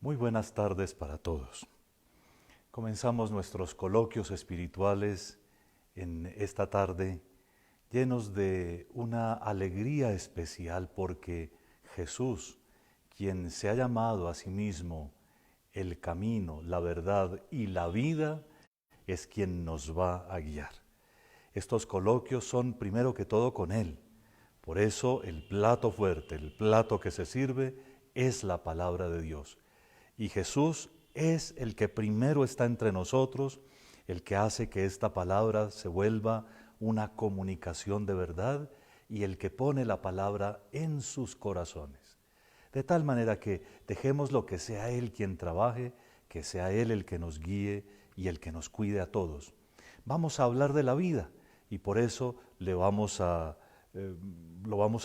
Muy buenas tardes para todos. Comenzamos nuestros coloquios espirituales en esta tarde llenos de una alegría especial porque Jesús, quien se ha llamado a sí mismo el camino, la verdad y la vida, es quien nos va a guiar. Estos coloquios son primero que todo con Él. Por eso el plato fuerte, el plato que se sirve, es la palabra de Dios. Y Jesús es el que primero está entre nosotros, el que hace que esta palabra se vuelva una comunicación de verdad y el que pone la palabra en sus corazones. De tal manera que dejemos lo que sea Él quien trabaje, que sea Él el que nos guíe y el que nos cuide a todos. Vamos a hablar de la vida y por eso lo vamos a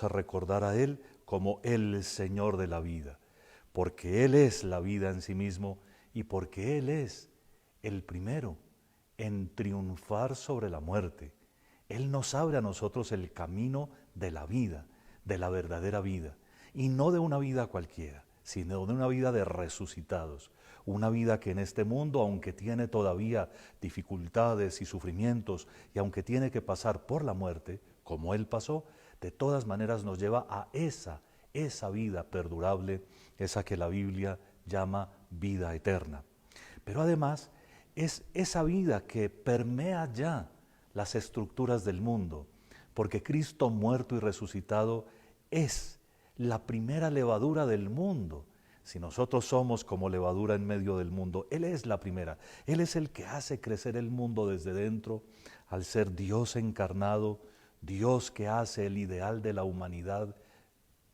recordar a Él como el Señor de la vida, porque Él es la vida en sí mismo y porque Él es el primero en triunfar sobre la muerte. Él nos abre a nosotros el camino de la vida, de la verdadera vida, y no de una vida cualquiera, sino de una vida de resucitados, una vida que en este mundo, aunque tiene todavía dificultades y sufrimientos, y aunque tiene que pasar por la muerte, como Él pasó, de todas maneras nos lleva a esa vida perdurable, esa que la Biblia llama vida eterna. Pero además es esa vida que permea ya las estructuras del mundo, porque Cristo muerto y resucitado es la primera levadura del mundo. Si nosotros somos como levadura en medio del mundo, Él es la primera. Él es el que hace crecer el mundo desde dentro, al ser Dios encarnado, Dios que hace el ideal de la humanidad,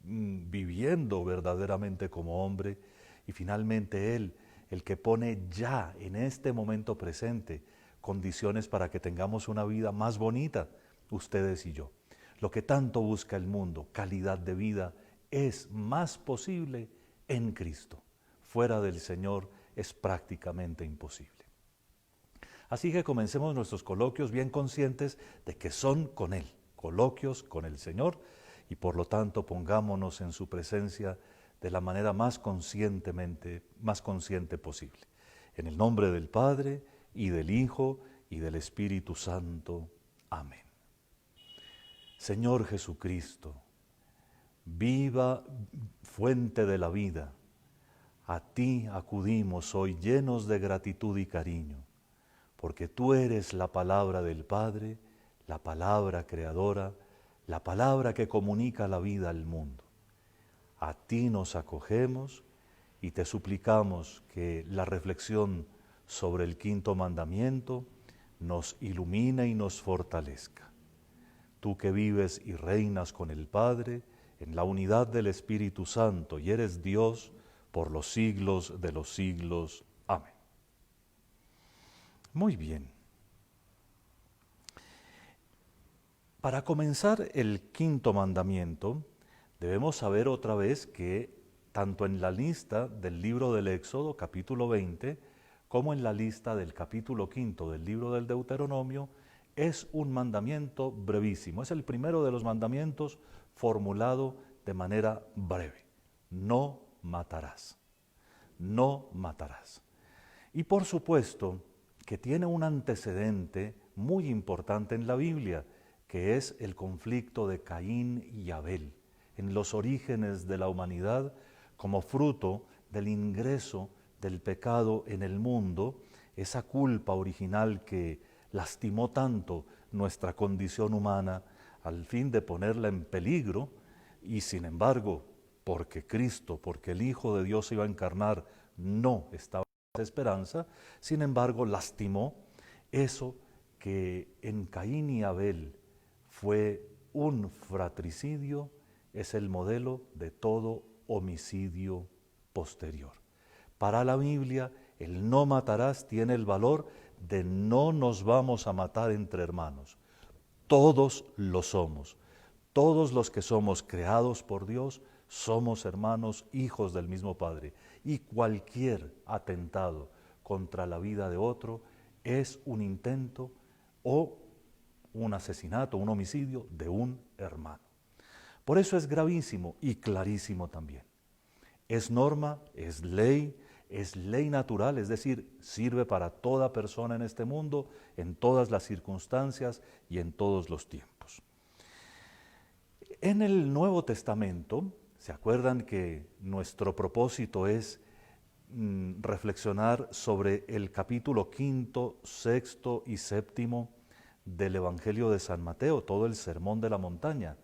viviendo verdaderamente como hombre, y finalmente Él, el que pone ya en este momento presente condiciones para que tengamos una vida más bonita, ustedes y yo. Lo que tanto busca el mundo, calidad de vida, es más posible en Cristo. Fuera del Señor es prácticamente imposible. Así que comencemos nuestros coloquios bien conscientes de que son con Él, coloquios con el Señor, y por lo tanto pongámonos en su presencia de la manera más consciente posible. En el nombre del Padre, y del Hijo, y del Espíritu Santo. Amén. Señor Jesucristo, viva fuente de la vida, a ti acudimos hoy llenos de gratitud y cariño, porque tú eres la palabra del Padre, la palabra creadora, la palabra que comunica la vida al mundo. A ti nos acogemos y te suplicamos que la reflexión sobre el quinto mandamiento nos ilumine y nos fortalezca. Tú que vives y reinas con el Padre en la unidad del Espíritu Santo y eres Dios por los siglos de los siglos. Amén. Muy bien. Para comenzar el quinto mandamiento, debemos saber otra vez que tanto en la lista del libro del Éxodo, capítulo 20, como en la lista del capítulo 5 del libro del Deuteronomio, es un mandamiento brevísimo. Es el primero de los mandamientos formulado de manera breve. No matarás. No matarás. Y por supuesto que tiene un antecedente muy importante en la Biblia, que es el conflicto de Caín y Abel, en los orígenes de la humanidad, como fruto del ingreso del pecado en el mundo, esa culpa original que lastimó tanto nuestra condición humana al fin de ponerla en peligro, y sin embargo, porque Cristo, porque el Hijo de Dios iba a encarnar, no estaba esa esperanza, sin embargo lastimó eso que en Caín y Abel fue un fratricidio, es el modelo de todo homicidio posterior. Para la Biblia, el no matarás tiene el valor de no nos vamos a matar entre hermanos. Todos lo somos. Todos los que somos creados por Dios somos hermanos, hijos del mismo Padre. Y cualquier atentado contra la vida de otro es un intento o un asesinato, un homicidio de un hermano. Por eso es gravísimo y clarísimo también. Es norma, es ley, es ley natural, es decir, sirve para toda persona en este mundo, en todas las circunstancias y en todos los tiempos. En el Nuevo Testamento, ¿se acuerdan que nuestro propósito es reflexionar sobre el capítulo 5, 6 y 7 del Evangelio de San Mateo, todo el Sermón de la Montaña?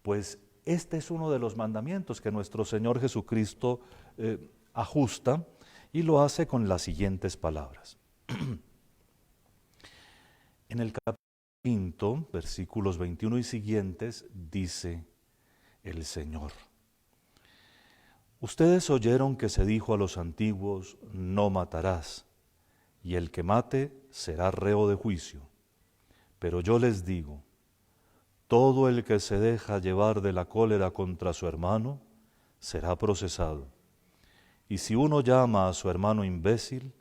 Pues este es uno de los mandamientos que nuestro Señor Jesucristo ajusta y lo hace con las siguientes palabras. En el capítulo 5, versículos 21 y siguientes, dice el Señor: Ustedes oyeron que se dijo a los antiguos, no matarás, y el que mate será reo de juicio. Pero yo les digo, todo el que se deja llevar de la cólera contra su hermano será procesado. Y si uno llama a su hermano imbécil,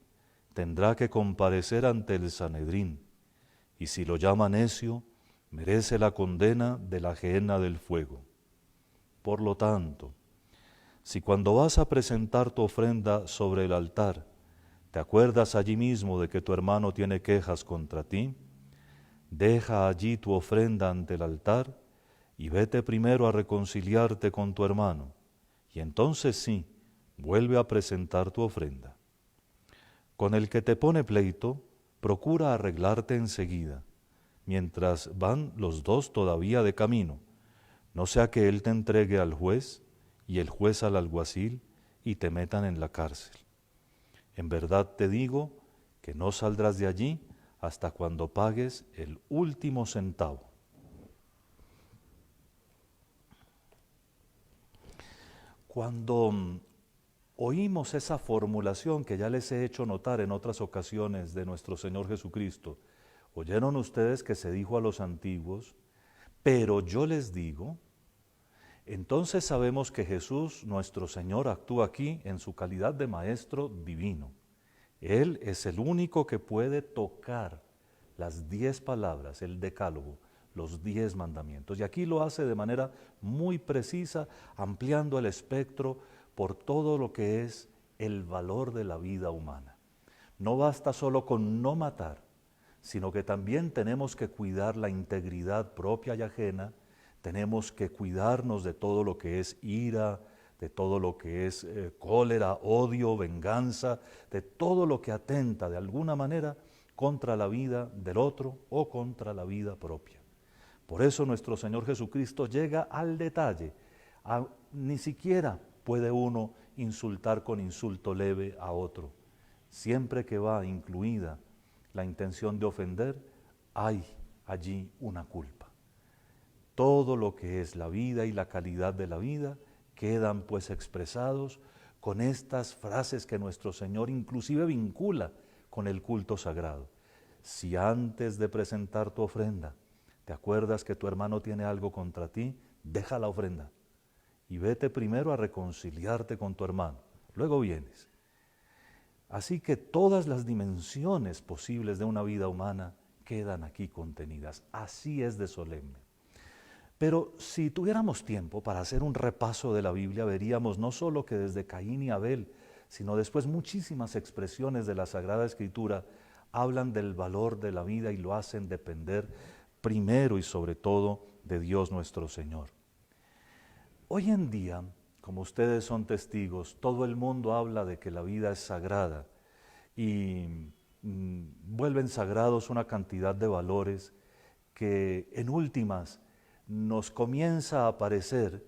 tendrá que comparecer ante el Sanedrín, y si lo llama necio, merece la condena de la gehenna del fuego. Por lo tanto, si cuando vas a presentar tu ofrenda sobre el altar, te acuerdas allí mismo de que tu hermano tiene quejas contra ti, deja allí tu ofrenda ante el altar y vete primero a reconciliarte con tu hermano, y entonces sí, vuelve a presentar tu ofrenda. Con el que te pone pleito, procura arreglarte enseguida, mientras van los dos todavía de camino, no sea que él te entregue al juez y el juez al alguacil y te metan en la cárcel. En verdad te digo que no saldrás de allí hasta cuando pagues el último centavo. Cuando oímos esa formulación que ya les he hecho notar en otras ocasiones de nuestro Señor Jesucristo, oyeron ustedes que se dijo a los antiguos, pero yo les digo, entonces sabemos que Jesús, nuestro Señor, actúa aquí en su calidad de Maestro divino. Él es el único que puede tocar las 10 palabras, el decálogo, los 10 mandamientos. Y aquí lo hace de manera muy precisa, ampliando el espectro por todo lo que es el valor de la vida humana. No basta solo con no matar, sino que también tenemos que cuidar la integridad propia y ajena, tenemos que cuidarnos de todo lo que es ira, de todo lo que es cólera, odio, venganza, de todo lo que atenta de alguna manera contra la vida del otro o contra la vida propia. Por eso nuestro Señor Jesucristo llega al detalle. Ni siquiera puede uno insultar con insulto leve a otro. Siempre que va incluida la intención de ofender, hay allí una culpa. Todo lo que es la vida y la calidad de la vida quedan pues expresados con estas frases que nuestro Señor inclusive vincula con el culto sagrado. Si antes de presentar tu ofrenda te acuerdas que tu hermano tiene algo contra ti, deja la ofrenda y vete primero a reconciliarte con tu hermano, luego vienes. Así que todas las dimensiones posibles de una vida humana quedan aquí contenidas, así es de solemne. Pero si tuviéramos tiempo para hacer un repaso de la Biblia, veríamos no solo que desde Caín y Abel, sino después muchísimas expresiones de la Sagrada Escritura hablan del valor de la vida y lo hacen depender primero y sobre todo de Dios nuestro Señor. Hoy en día, como ustedes son testigos, todo el mundo habla de que la vida es sagrada y vuelven sagrados una cantidad de valores que en últimas nos comienza a parecer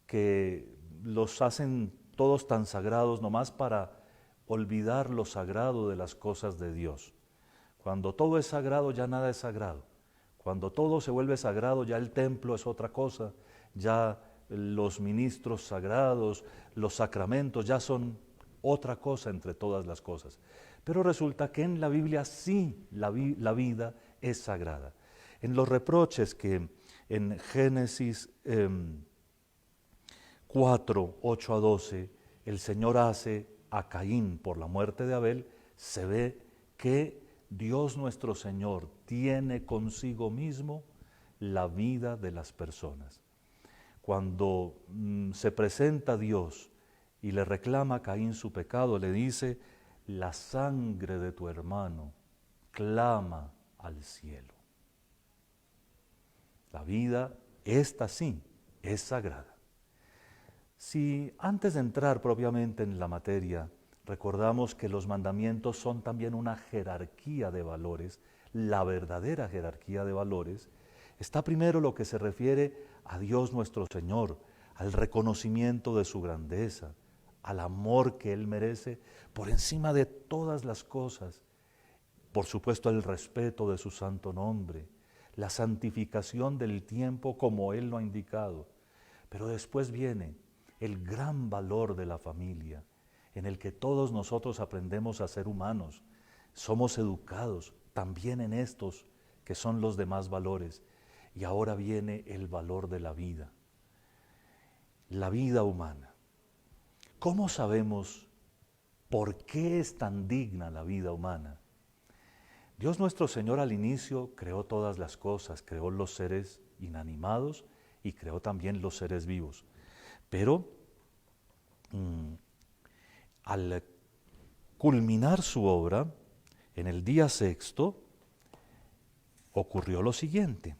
que los hacen todos tan sagrados nomás para olvidar lo sagrado de las cosas de Dios. Cuando todo es sagrado, ya nada es sagrado. Cuando todo se vuelve sagrado, ya el templo es otra cosa, ya los ministros sagrados, los sacramentos ya son otra cosa entre todas las cosas. Pero resulta que en la Biblia sí la vida es sagrada. En los reproches que en Génesis 4, 8 a 12, el Señor hace a Caín por la muerte de Abel, se ve que Dios nuestro Señor tiene consigo mismo la vida de las personas. Cuando se presenta Dios y le reclama a Caín su pecado, le dice, la sangre de tu hermano clama al cielo. La vida, esta sí, es sagrada. Si antes de entrar propiamente en la materia, recordamos que los mandamientos son también una jerarquía de valores, la verdadera jerarquía de valores, está primero lo que se refiere a Dios nuestro Señor, al reconocimiento de su grandeza, al amor que Él merece por encima de todas las cosas, por supuesto el respeto de su santo nombre, la santificación del tiempo como Él lo ha indicado, pero después viene el gran valor de la familia, en el que todos nosotros aprendemos a ser humanos, somos educados también en estos que son los demás valores, y ahora viene el valor de la vida humana. ¿Cómo sabemos por qué es tan digna la vida humana? Dios nuestro Señor al inicio creó todas las cosas, creó los seres inanimados y creó también los seres vivos. Pero al culminar su obra, en el día sexto, ocurrió lo siguiente.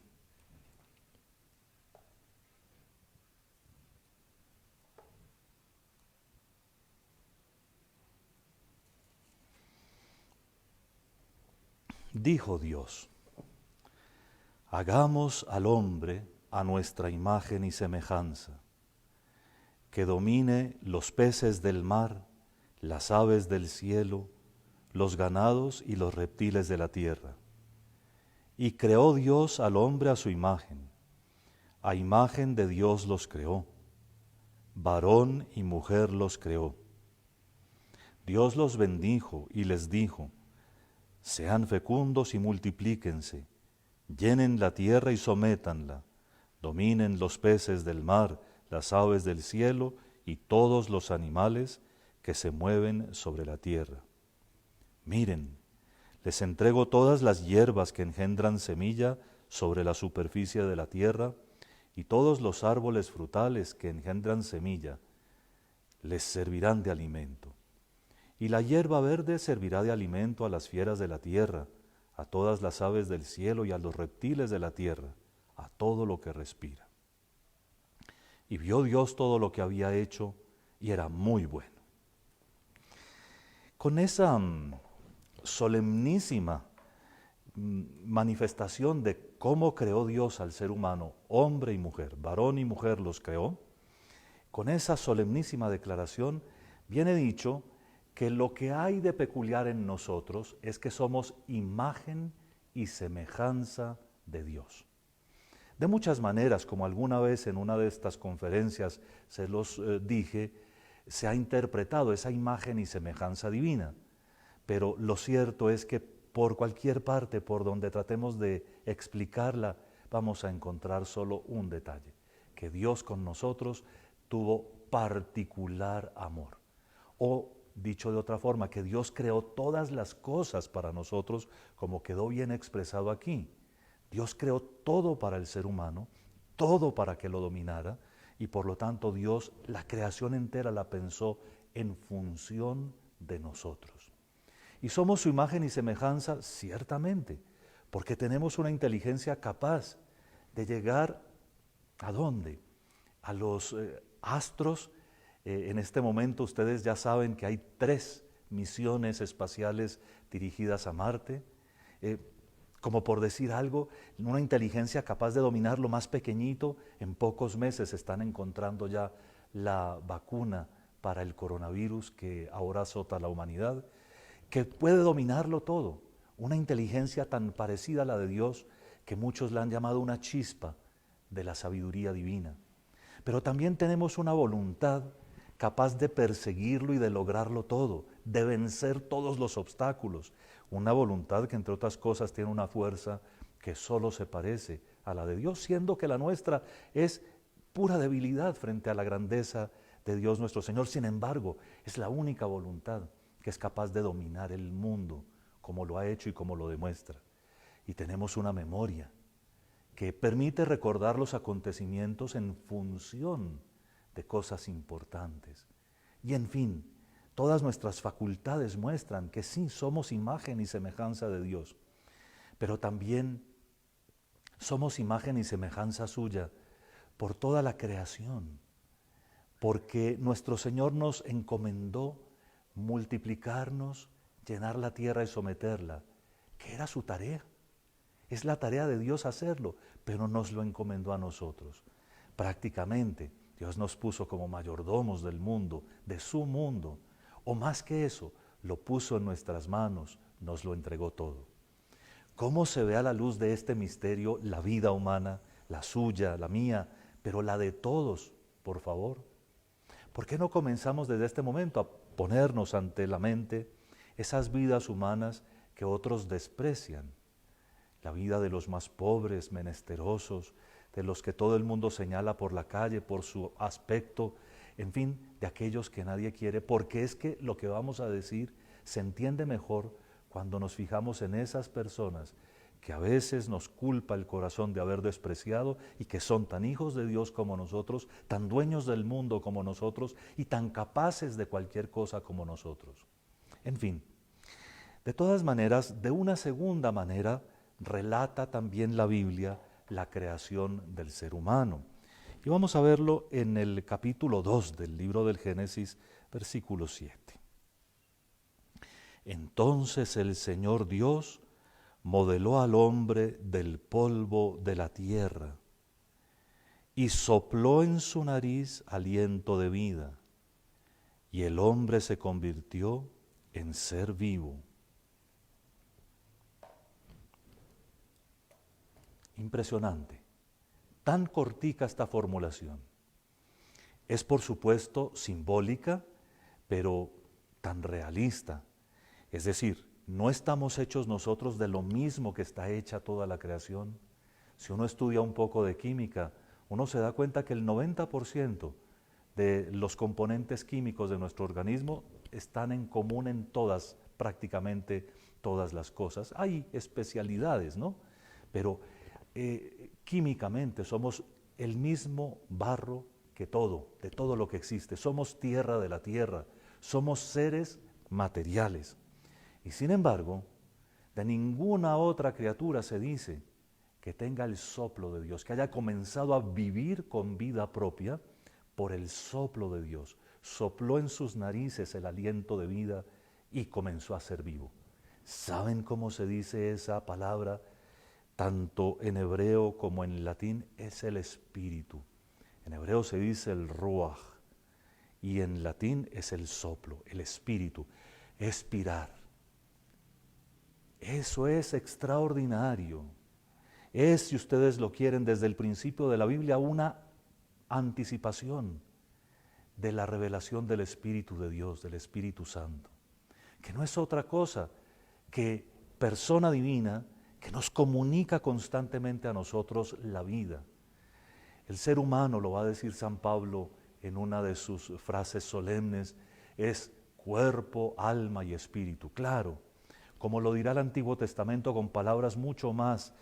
Dijo Dios, hagamos al hombre a nuestra imagen y semejanza, que domine los peces del mar, las aves del cielo, los ganados y los reptiles de la tierra. Y creó Dios al hombre a su imagen, a imagen de Dios los creó, varón y mujer los creó. Dios los bendijo y les dijo, sean fecundos y multiplíquense, llenen la tierra y sométanla, dominen los peces del mar, las aves del cielo y todos los animales que se mueven sobre la tierra. Miren, les entrego todas las hierbas que engendran semilla sobre la superficie de la tierra y todos los árboles frutales que engendran semilla les servirán de alimento. Y la hierba verde servirá de alimento a las fieras de la tierra, a todas las aves del cielo y a los reptiles de la tierra, a todo lo que respira. Y vio Dios todo lo que había hecho y era muy bueno. Con esa solemnísima manifestación de cómo creó Dios al ser humano, hombre y mujer, varón y mujer los creó, con esa solemnísima declaración viene dicho que lo que hay de peculiar en nosotros es que somos imagen y semejanza de Dios. De muchas maneras, como alguna vez en una de estas conferencias se los dije, se ha interpretado esa imagen y semejanza divina. Pero lo cierto es que por cualquier parte por donde tratemos de explicarla, vamos a encontrar solo un detalle, que Dios con nosotros tuvo particular amor. O, dicho de otra forma, que Dios creó todas las cosas para nosotros, como quedó bien expresado aquí. Dios creó todo para el ser humano, todo para que lo dominara, y por lo tanto Dios la creación entera la pensó en función de nosotros. Y somos su imagen y semejanza, ciertamente, porque tenemos una inteligencia capaz de llegar ¿a dónde? A los astros. En este momento ustedes ya saben que hay 3 misiones espaciales dirigidas a Marte. Como por decir algo, una inteligencia capaz de dominar lo más pequeñito. En pocos meses están encontrando ya la vacuna para el coronavirus que ahora azota a la humanidad, que puede dominarlo todo. Una inteligencia tan parecida a la de Dios que muchos la han llamado una chispa de la sabiduría divina. Pero también tenemos una voluntad capaz de perseguirlo y de lograrlo todo, de vencer todos los obstáculos. Una voluntad que, entre otras cosas, tiene una fuerza que solo se parece a la de Dios, siendo que la nuestra es pura debilidad frente a la grandeza de Dios nuestro Señor. Sin embargo, es la única voluntad que es capaz de dominar el mundo, como lo ha hecho y como lo demuestra. Y tenemos una memoria que permite recordar los acontecimientos en función de cosas importantes. Y en fin, todas nuestras facultades muestran que sí somos imagen y semejanza de Dios, pero también somos imagen y semejanza suya por toda la creación, porque nuestro Señor nos encomendó multiplicarnos, llenar la tierra y someterla, que era su tarea. Es la tarea de Dios hacerlo, pero nos lo encomendó a nosotros. Prácticamente, Dios nos puso como mayordomos del mundo, de su mundo, o más que eso, lo puso en nuestras manos, nos lo entregó todo. ¿Cómo se ve a la luz de este misterio la vida humana, la suya, la mía, pero la de todos, por favor? ¿Por qué no comenzamos desde este momento a ponernos ante la mente esas vidas humanas que otros desprecian? La vida de los más pobres, menesterosos, de los que todo el mundo señala por la calle, por su aspecto, en fin, de aquellos que nadie quiere, porque es que lo que vamos a decir se entiende mejor cuando nos fijamos en esas personas que a veces nos culpa el corazón de haber despreciado y que son tan hijos de Dios como nosotros, tan dueños del mundo como nosotros y tan capaces de cualquier cosa como nosotros. En fin, de todas maneras, de una segunda manera, relata también la Biblia la creación del ser humano. Y vamos a verlo en el capítulo 2 del libro del Génesis, versículo 7. Entonces el Señor Dios modeló al hombre del polvo de la tierra y sopló en su nariz aliento de vida, y el hombre se convirtió en ser vivo. Impresionante, tan cortica esta formulación. Es por supuesto simbólica, pero tan realista. Es decir, no estamos hechos nosotros de lo mismo que está hecha toda la creación. Si uno estudia un poco de química, uno se da cuenta que el 90% de los componentes químicos de nuestro organismo están en común en todas, prácticamente todas las cosas. Hay especialidades, ¿no? Pero químicamente somos el mismo barro que todo, de todo lo que existe. Somos tierra de la tierra, somos seres materiales. Y sin embargo, de ninguna otra criatura se dice que tenga el soplo de Dios, que haya comenzado a vivir con vida propia por el soplo de Dios. Sopló en sus narices el aliento de vida y comenzó a ser vivo. ¿Saben cómo se dice esa palabra? Tanto en hebreo como en latín es el espíritu. En hebreo se dice el ruach y en latín es el soplo, el espíritu, expirar. Eso es extraordinario. Es, si ustedes lo quieren, desde el principio de la Biblia una anticipación de la revelación del Espíritu de Dios, del Espíritu Santo, que no es otra cosa que persona divina que nos comunica constantemente a nosotros la vida. El ser humano, lo va a decir San Pablo en una de sus frases solemnes, es cuerpo, alma y espíritu. Claro, como lo dirá el Antiguo Testamento con palabras mucho más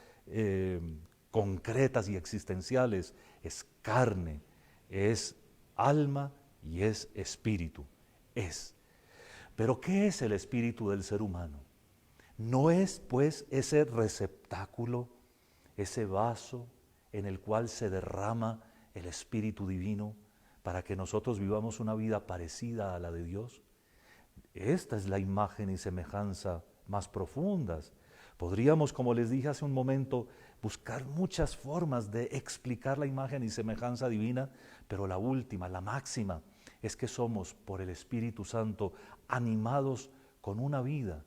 concretas y existenciales, es carne, es alma y es espíritu. Es. Pero ¿qué es el espíritu del ser humano? No es pues ese receptáculo, ese vaso en el cual se derrama el Espíritu Divino para que nosotros vivamos una vida parecida a la de Dios. Esta es la imagen y semejanza más profundas. Podríamos, como les dije hace un momento, buscar muchas formas de explicar la imagen y semejanza divina, pero la última, la máxima, es que somos por el Espíritu Santo animados con una vida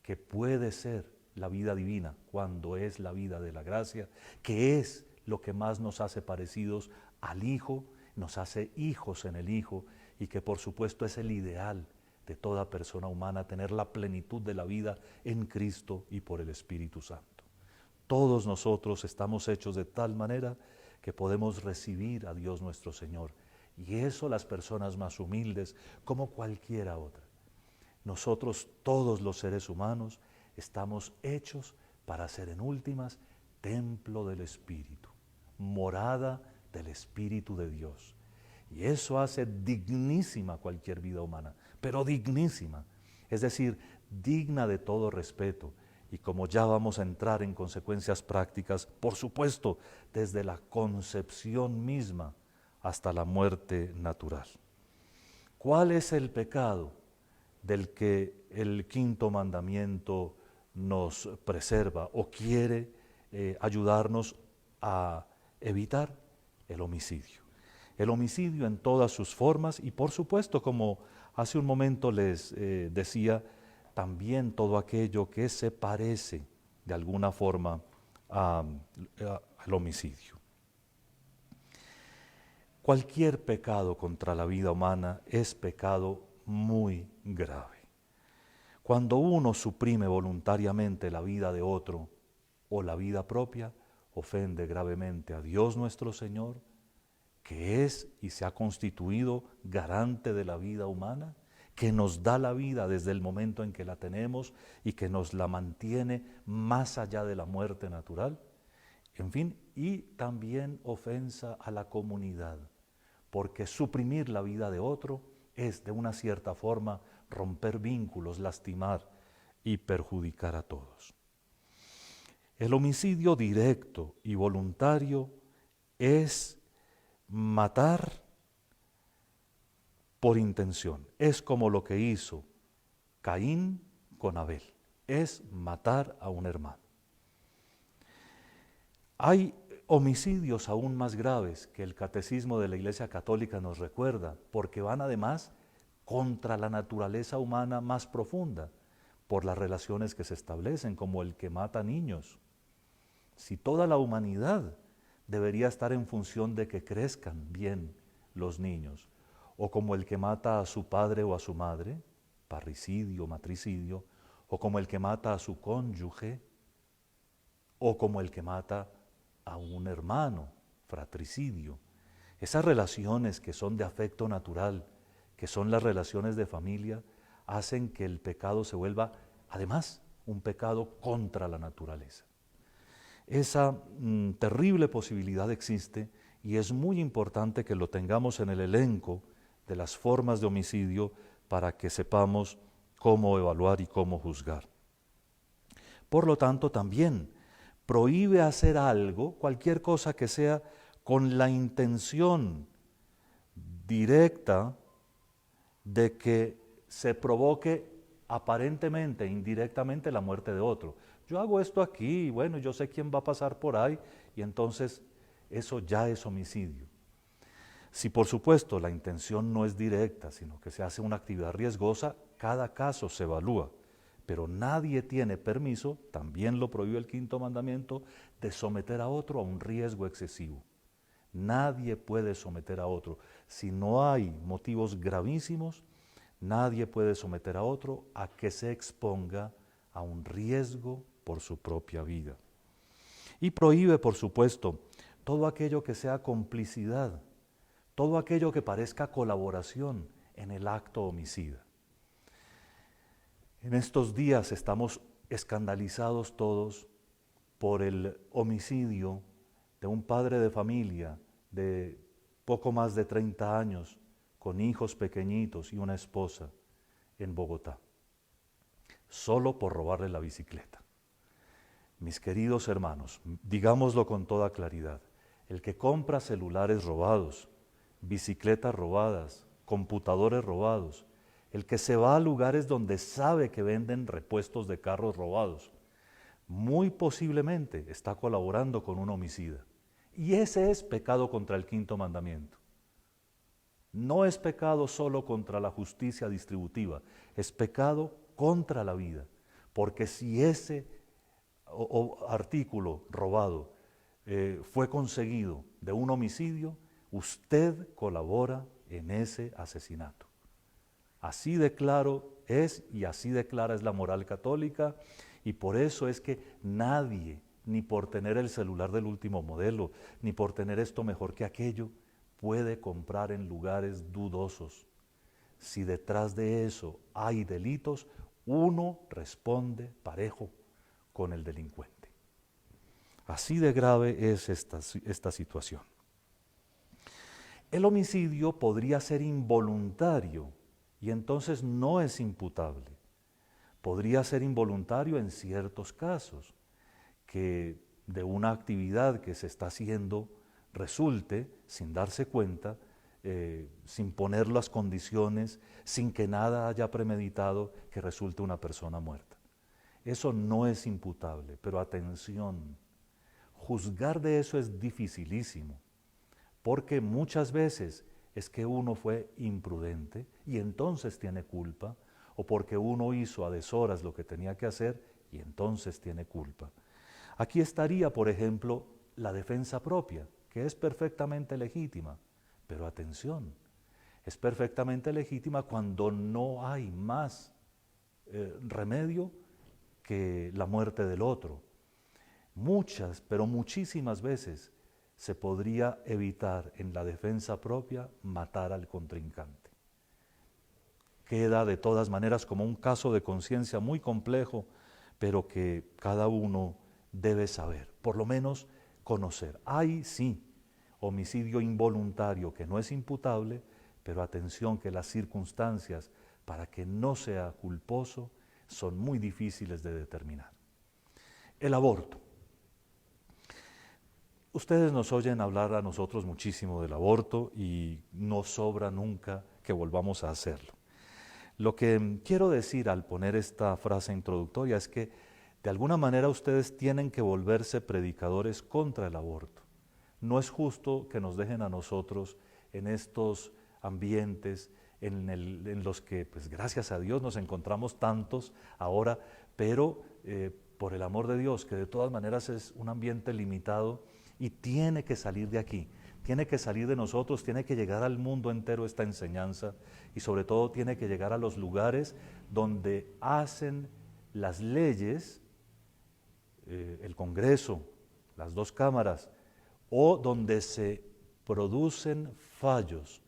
que puede ser la vida divina cuando es la vida de la gracia, que es lo que más nos hace parecidos al Hijo, nos hace hijos en el Hijo y que por supuesto es el ideal de toda persona humana, tener la plenitud de la vida en Cristo y por el Espíritu Santo. Todos nosotros estamos hechos de tal manera que podemos recibir a Dios nuestro Señor, y eso las personas más humildes como cualquiera otra. Nosotros, todos los seres humanos, estamos hechos para ser en últimas templo del Espíritu, morada del Espíritu de Dios. Y eso hace dignísima cualquier vida humana, pero dignísima, es decir, digna de todo respeto. Y como ya vamos a entrar en consecuencias prácticas, por supuesto, desde la concepción misma hasta la muerte natural. ¿Cuál es el pecado del que el quinto mandamiento nos preserva o quiere ayudarnos a evitar? El homicidio. El homicidio en todas sus formas y por supuesto, como hace un momento les decía, también todo aquello que se parece de alguna forma al homicidio. Cualquier pecado contra la vida humana es pecado muy grave. Cuando uno suprime voluntariamente la vida de otro o la vida propia, ofende gravemente a Dios nuestro Señor, que es y se ha constituido garante de la vida humana, que nos da la vida desde el momento en que la tenemos y que nos la mantiene más allá de la muerte natural. En fin, y también ofensa a la comunidad, porque suprimir la vida de otro es de una cierta forma romper vínculos, lastimar y perjudicar a todos. El homicidio directo y voluntario es matar por intención. Es como lo que hizo Caín con Abel. Es matar a un hermano. Hay homicidios aún más graves que el Catecismo de la Iglesia Católica nos recuerda, porque van además contra la naturaleza humana más profunda, por las relaciones que se establecen, como el que mata niños. Si toda la humanidad debería estar en función de que crezcan bien los niños, o como el que mata a su padre o a su madre, parricidio, matricidio, o como el que mata a su cónyuge, o como el que mata a un hermano, fratricidio. Esas relaciones que son de afecto natural, que son las relaciones de familia, hacen que el pecado se vuelva, además, un pecado contra la naturaleza. Esa terrible posibilidad existe y es muy importante que lo tengamos en el elenco de las formas de homicidio para que sepamos cómo evaluar y cómo juzgar. Por lo tanto, también prohíbe hacer algo, cualquier cosa que sea con la intención directa de que se provoque aparentemente, indirectamente, la muerte de otro. Yo hago esto aquí y bueno, yo sé quién va a pasar por ahí y entonces eso ya es homicidio. Si por supuesto la intención no es directa, sino que se hace una actividad riesgosa, cada caso se evalúa. Pero nadie tiene permiso, también lo prohíbe el quinto mandamiento, de someter a otro a un riesgo excesivo. Nadie puede someter a otro. Si no hay motivos gravísimos, nadie puede someter a otro a que se exponga a un riesgo por su propia vida. Y prohíbe, por supuesto, todo aquello que sea complicidad, todo aquello que parezca colaboración en el acto homicida. En estos días estamos escandalizados todos por el homicidio de un padre de familia de poco más de 30 años, con hijos pequeñitos y una esposa en Bogotá, solo por robarle la bicicleta. Mis queridos hermanos, digámoslo con toda claridad, el que compra celulares robados, bicicletas robadas, computadores robados, el que se va a lugares donde sabe que venden repuestos de carros robados, muy posiblemente está colaborando con un homicida. Y ese es pecado contra el quinto mandamiento. No es pecado solo contra la justicia distributiva, es pecado contra la vida. Porque si ese artículo robado fue conseguido de un homicidio, usted colabora en ese asesinato. Así de claro es y así de clara es la moral católica, y por eso es que nadie, ni por tener el celular del último modelo, ni por tener esto mejor que aquello, puede comprar en lugares dudosos. Si detrás de eso hay delitos, uno responde parejo con el delincuente. Así de grave es esta situación. El homicidio podría ser involuntario y entonces no es imputable. Podría ser involuntario en ciertos casos, que de una actividad que se está haciendo resulte, sin darse cuenta, sin poner las condiciones, sin que nada haya premeditado, que resulte una persona muerta. Eso no es imputable, pero atención, juzgar de eso es dificilísimo, porque muchas veces es que uno fue imprudente y entonces tiene culpa, o porque uno hizo a deshoras lo que tenía que hacer y entonces tiene culpa. Aquí estaría, por ejemplo, la defensa propia, que es perfectamente legítima, pero atención, es perfectamente legítima cuando no hay más remedio que la muerte del otro. Muchas, pero muchísimas veces se podría evitar en la defensa propia matar al contrincante. Queda de todas maneras como un caso de conciencia muy complejo, pero que cada uno debe saber, por lo menos conocer. Hay sí homicidio involuntario que no es imputable, pero atención que las circunstancias para que no sea culposo son muy difíciles de determinar. El aborto. Ustedes nos oyen hablar a nosotros muchísimo del aborto y no sobra nunca que volvamos a hacerlo. Lo que quiero decir al poner esta frase introductoria es que de alguna manera ustedes tienen que volverse predicadores contra el aborto. No es justo que nos dejen a nosotros en estos ambientes en los que, pues gracias a Dios, nos encontramos tantos ahora, pero por el amor de Dios, que de todas maneras es un ambiente limitado y tiene que salir de aquí, tiene que salir de nosotros, tiene que llegar al mundo entero esta enseñanza y sobre todo tiene que llegar a los lugares donde hacen las leyes, el Congreso, las dos cámaras, o donde se producen fallos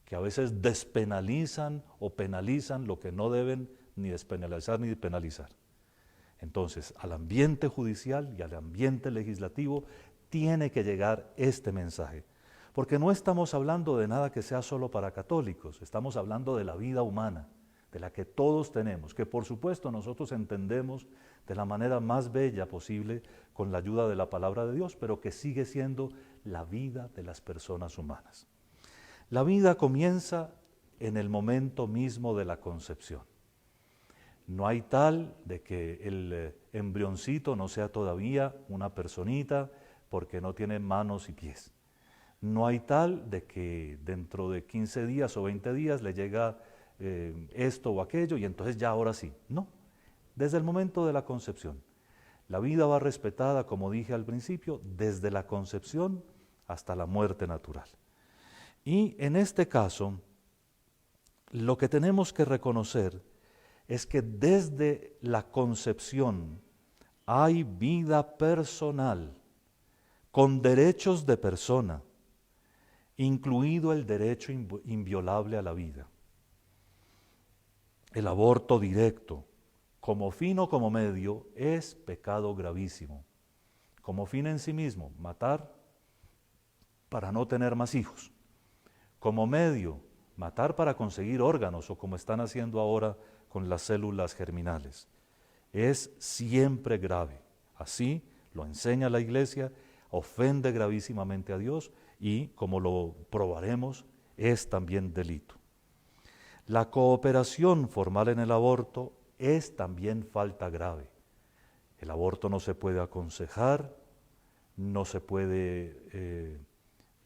que a veces despenalizan o penalizan lo que no deben ni despenalizar ni penalizar. Entonces, al ambiente judicial y al ambiente legislativo tiene que llegar este mensaje, porque no estamos hablando de nada que sea solo para católicos, estamos hablando de la vida humana, de la que todos tenemos, que por supuesto nosotros entendemos de la manera más bella posible con la ayuda de la palabra de Dios, pero que sigue siendo la vida de las personas humanas. La vida comienza en el momento mismo de la concepción. No hay tal de que el embrioncito no sea todavía una personita porque no tiene manos y pies. No hay tal de que dentro de 15 días o 20 días le llega esto o aquello y entonces ya ahora sí. No, desde el momento de la concepción. La vida va respetada, como dije al principio, desde la concepción hasta la muerte natural. Y en este caso, lo que tenemos que reconocer es que desde la concepción hay vida personal, con derechos de persona, incluido el derecho inviolable a la vida. El aborto directo, como fin o como medio, es pecado gravísimo. Como fin en sí mismo, matar para no tener más hijos. Como medio, matar para conseguir órganos o como están haciendo ahora con las células germinales. Es siempre grave. Así lo enseña la Iglesia, ofende gravísimamente a Dios y, como lo probaremos, es también delito. La cooperación formal en el aborto es también falta grave. El aborto no se puede aconsejar, no se puede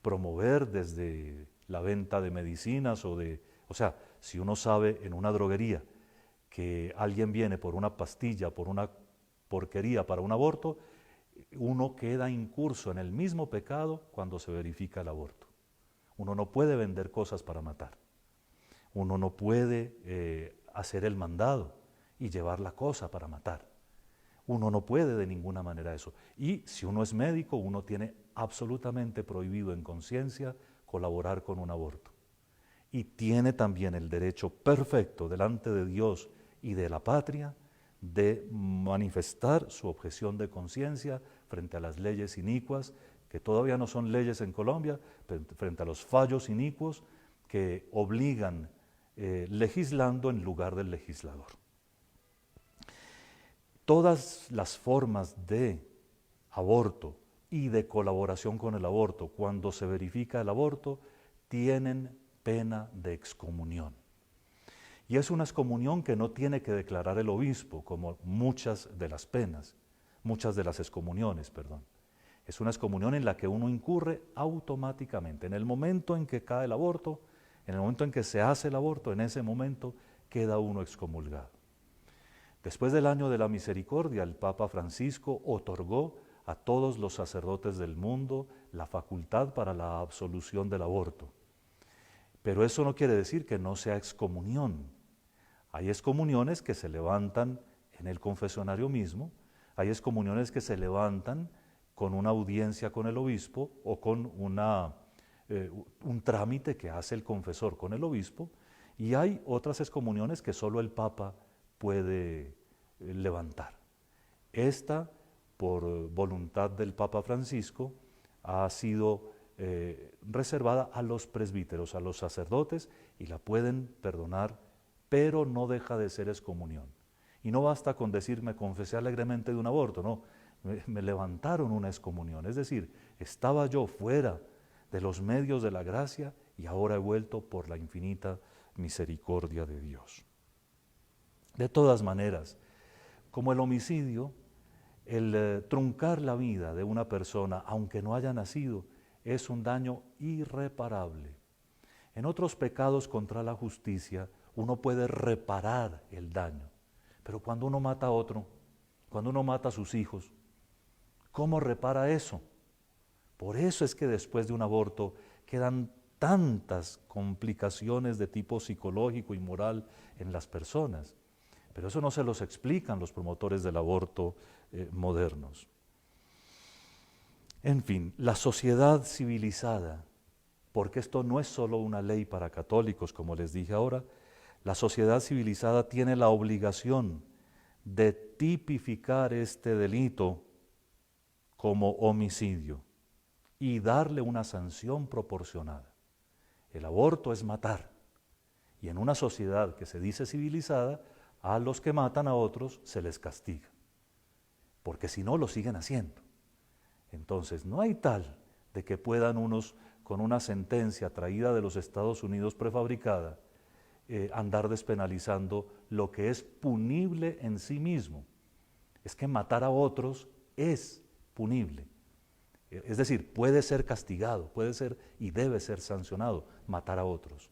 promover desde la venta de medicinas o sea, si uno sabe en una droguería que alguien viene por una pastilla, por una porquería para un aborto, uno queda incurso en el mismo pecado cuando se verifica el aborto. Uno no puede vender cosas para matar. Uno no puede hacer el mandado y llevar la cosa para matar. Uno no puede de ninguna manera eso. Y si uno es médico, uno tiene absolutamente prohibido en conciencia colaborar con un aborto. Y tiene también el derecho perfecto delante de Dios y de la patria de manifestar su objeción de conciencia frente a las leyes inicuas, que todavía no son leyes en Colombia, frente a los fallos inicuos que obligan legislando en lugar del legislador. Todas las formas de aborto y de colaboración con el aborto, cuando se verifica el aborto, tienen pena de excomunión. Y es una excomunión que no tiene que declarar el obispo, como muchas de las excomuniones, perdón. Es una excomunión en la que uno incurre automáticamente. En el momento en que cae el aborto, en el momento en que se hace el aborto, en ese momento queda uno excomulgado. Después del año de la misericordia, el Papa Francisco otorgó a todos los sacerdotes del mundo la facultad para la absolución del aborto. Pero eso no quiere decir que no sea excomunión. Hay excomuniones que se levantan en el confesionario mismo, hay excomuniones que se levantan con una audiencia con el obispo o con un trámite que hace el confesor con el obispo, y hay otras excomuniones que solo el Papa puede levantar. Esta, por voluntad del Papa Francisco, ha sido reservada a los presbíteros, a los sacerdotes, y la pueden perdonar, pero no deja de ser excomunión. Y no basta con decir me confesé alegremente de un aborto, no, me levantaron una excomunión, es decir, estaba yo fuera de los medios de la gracia y ahora he vuelto por la infinita misericordia de Dios. De todas maneras, como el homicidio, el truncar la vida de una persona, aunque no haya nacido, es un daño irreparable. En otros pecados contra la justicia, uno puede reparar el daño, pero cuando uno mata a otro, cuando uno mata a sus hijos, ¿cómo repara eso? Por eso es que después de un aborto quedan tantas complicaciones de tipo psicológico y moral en las personas. Pero eso no se los explican los promotores del aborto modernos. En fin, la sociedad civilizada, porque esto no es solo una ley para católicos, como les dije ahora, la sociedad civilizada tiene la obligación de tipificar este delito como homicidio y darle una sanción proporcionada. El aborto es matar, y en una sociedad que se dice civilizada, a los que matan a otros se les castiga, porque si no lo siguen haciendo. Entonces no hay tal de que puedan unos con una sentencia traída de los Estados Unidos prefabricada andar despenalizando lo que es punible en sí mismo. Es que matar a otros es punible. Es decir, puede ser castigado, puede ser y debe ser sancionado matar a otros.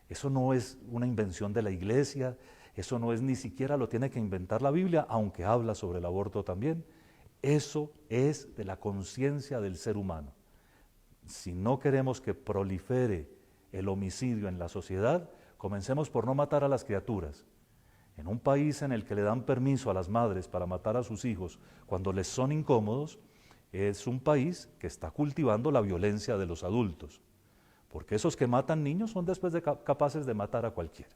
Eso no es una invención de la Iglesia, eso no es ni siquiera lo tiene que inventar la Biblia, aunque habla sobre el aborto también. Eso es de la conciencia del ser humano. Si no queremos que prolifere el homicidio en la sociedad, comencemos por no matar a las criaturas. En un país en el que le dan permiso a las madres para matar a sus hijos cuando les son incómodos, es un país que está cultivando la violencia de los adultos, porque esos que matan niños son después capaces de matar a cualquiera.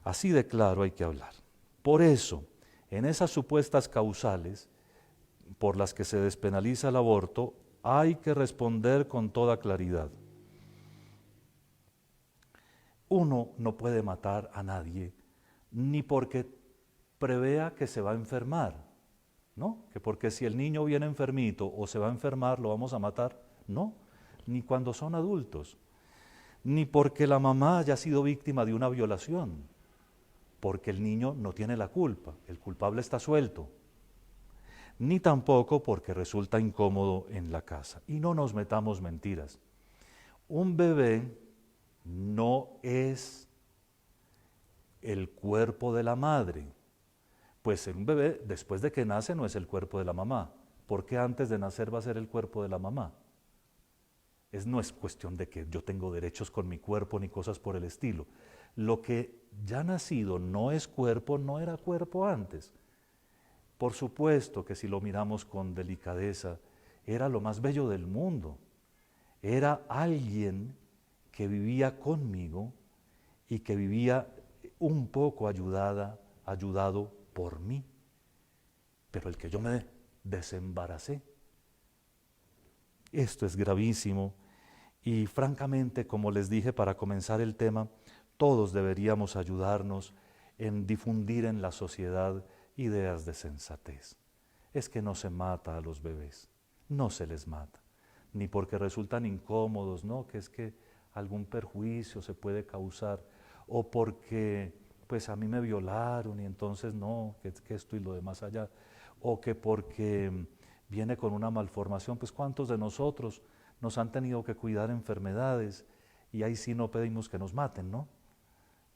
Así de claro hay que hablar. Por eso, en esas supuestas causales por las que se despenaliza el aborto, hay que responder con toda claridad. Uno no puede matar a nadie, ni porque prevea que se va a enfermar, ¿no? Que porque si el niño viene enfermito o se va a enfermar, lo vamos a matar, no, ni cuando son adultos, ni porque la mamá haya sido víctima de una violación, porque el niño no tiene la culpa, el culpable está suelto, ni tampoco porque resulta incómodo en la casa. Y no nos metamos mentiras. Un bebé no es el cuerpo de la madre. Pues un bebé, después de que nace, no es el cuerpo de la mamá. ¿Por qué antes de nacer va a ser el cuerpo de la mamá? No es cuestión de que yo tengo derechos con mi cuerpo ni cosas por el estilo. Lo que ya nacido no es cuerpo, no era cuerpo antes. Por supuesto que si lo miramos con delicadeza, era lo más bello del mundo. Era alguien que vivía conmigo y que vivía un poco ayudada ayudado por mí, pero el que yo me desembaracé. Esto es gravísimo y francamente, como les dije para comenzar el tema, todos deberíamos ayudarnos en difundir en la sociedad ideas de sensatez. Es que no se mata a los bebés, no se les mata, ni porque resultan incómodos, ¿no? Que es que algún perjuicio se puede causar, o porque pues a mí me violaron y entonces no, que esto y lo demás allá, o que porque viene con una malformación, pues cuántos de nosotros nos han tenido que cuidar enfermedades y ahí sí no pedimos que nos maten, ¿no?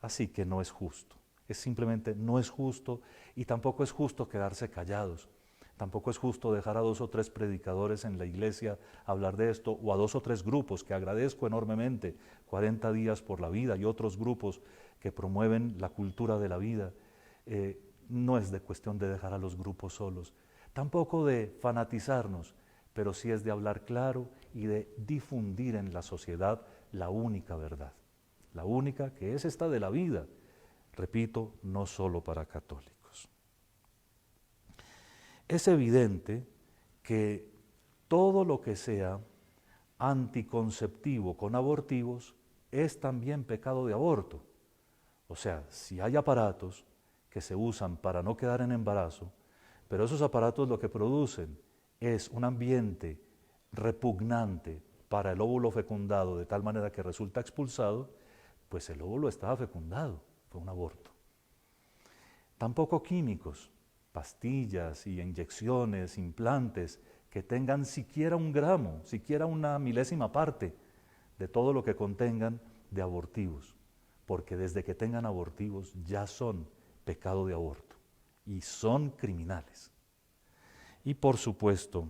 Así que no es justo, es simplemente no es justo y tampoco es justo quedarse callados. Tampoco es justo dejar a 2 o 3 predicadores en la iglesia hablar de esto, o a 2 o 3 grupos que agradezco enormemente, 40 días por la vida y otros grupos que promueven la cultura de la vida. No es de cuestión de dejar a los grupos solos, tampoco de fanatizarnos, pero sí es de hablar claro y de difundir en la sociedad la única verdad, la única que es esta de la vida, repito, no solo para católicos. Es evidente que todo lo que sea anticonceptivo con abortivos es también pecado de aborto. O sea, si hay aparatos que se usan para no quedar en embarazo, pero esos aparatos lo que producen es un ambiente repugnante para el óvulo fecundado de tal manera que resulta expulsado, pues el óvulo estaba fecundado, fue un aborto. Tampoco químicos, pastillas y inyecciones, implantes, que tengan siquiera 1 gramo, siquiera una milésima parte de todo lo que contengan de abortivos, porque desde que tengan abortivos ya son pecado de aborto y son criminales. Y por supuesto,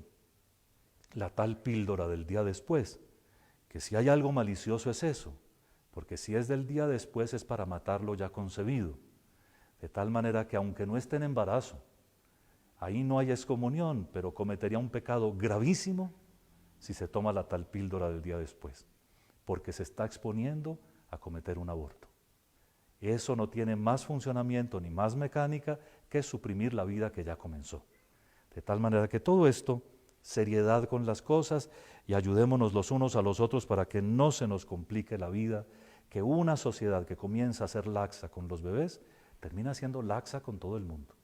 la tal píldora del día después, que si hay algo malicioso es eso, porque si es del día después es para matarlo ya concebido, de tal manera que aunque no esté en embarazo, ahí no hay excomunión, pero cometería un pecado gravísimo si se toma la tal píldora del día después, porque se está exponiendo a cometer un aborto. Eso no tiene más funcionamiento ni más mecánica que suprimir la vida que ya comenzó. De tal manera que todo esto, seriedad con las cosas y ayudémonos los unos a los otros para que no se nos complique la vida, que una sociedad que comienza a ser laxa con los bebés, termina siendo laxa con todo el mundo.